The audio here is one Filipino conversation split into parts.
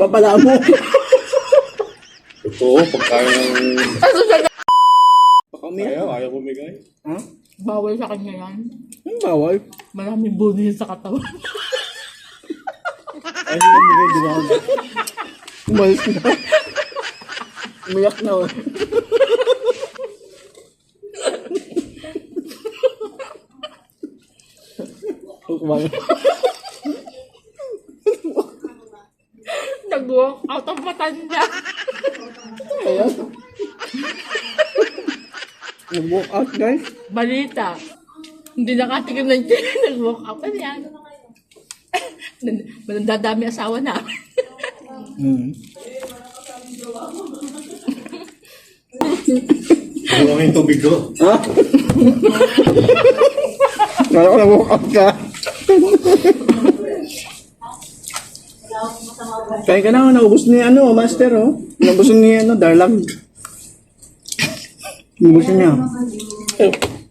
Napapala mo. Totoo, pagkain ng... Pakaumiyak. Ayaw bumigay. Ha? Bawal sa kanya yan. Ang bawal. Maraming buni sa katawan. Ay, hindi bigay, di ba? Umalis na. Umiyak na, oh. Kumain. Nag-walk out ang matanda. Ayan. Nag-walk out, guys. Balita. Hindi nakatikim ng tiyan. Nag-walk out na yan. Dadami asawa namin. Ano lang yung tubig ko? Ha? Kala ko nag-walk out ka. Kaya ka na, naubos ni master, oh. Naubos ni Darlag. Naubos niya.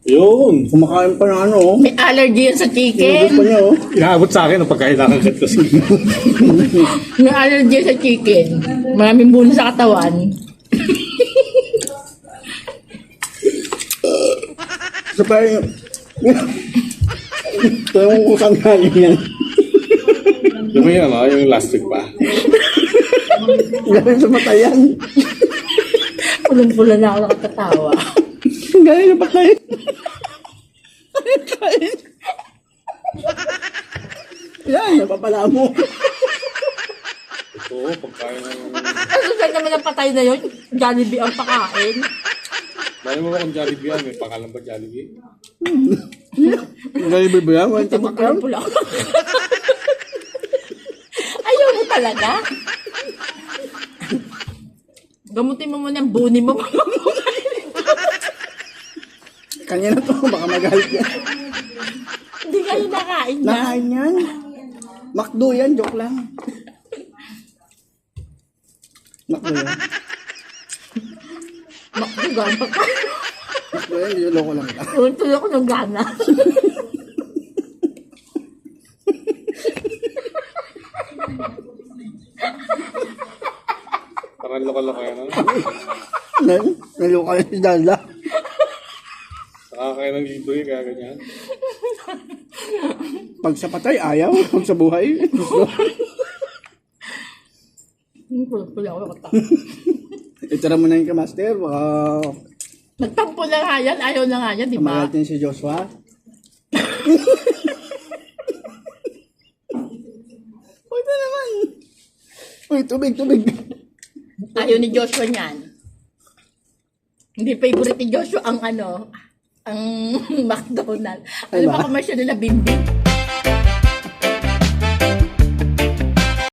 Yun. Kumakain pa ng oh. May allergy yan sa Naubos chicken. pa niya, oh. Inaabot sa akin ang pagkain nakagat kasi. May allergy sa chicken. Maraming buni sa katawan. So, parang... Tanong ko saan galing yan. Yung yung elastic pa. Galing sa mata yan. Pulang-pula na ako nakatatawa. Galing sa mata yan. Yan, napapala mo. Totoo, pagkain ng... Ano saan naman ang patay na yun? Jollibee ang pakain. Mali mo ba kung Jollibee yan? May pangalan ba Jollibee? Galing ba yan? Walang tapak yan? Pulang-pula. Ayaw mo talaga? Gamutin mo muna ang buni mo. Kanya na to, baka magalit yan. Hindi kayo nakain na. Nakain yan. Makdo yan, joke lang. Makdo yan. Makdugan pa ka. Makdo yan, niloloko lang ka. Tuloy ako ng gana. Parang loko-loko yan. Niloloko yan si Dala. Nakakain ng libre, kaya ganyan. Pag sa patay, ayaw. Pag sa buhay, gusto. Pulang-pula ako nakatawa. Itara mo na yung master, baka Nagtampo na nga yan. Ayaw na nga yan, di ba? kamagalit niya si Joshua. Huwag na naman. Uy, tubig. Ayaw ni Joshua niyan. Hindi favorite ni Joshua ang ang McDonald's. Ano Diba? ba commercial nila, Bimbi?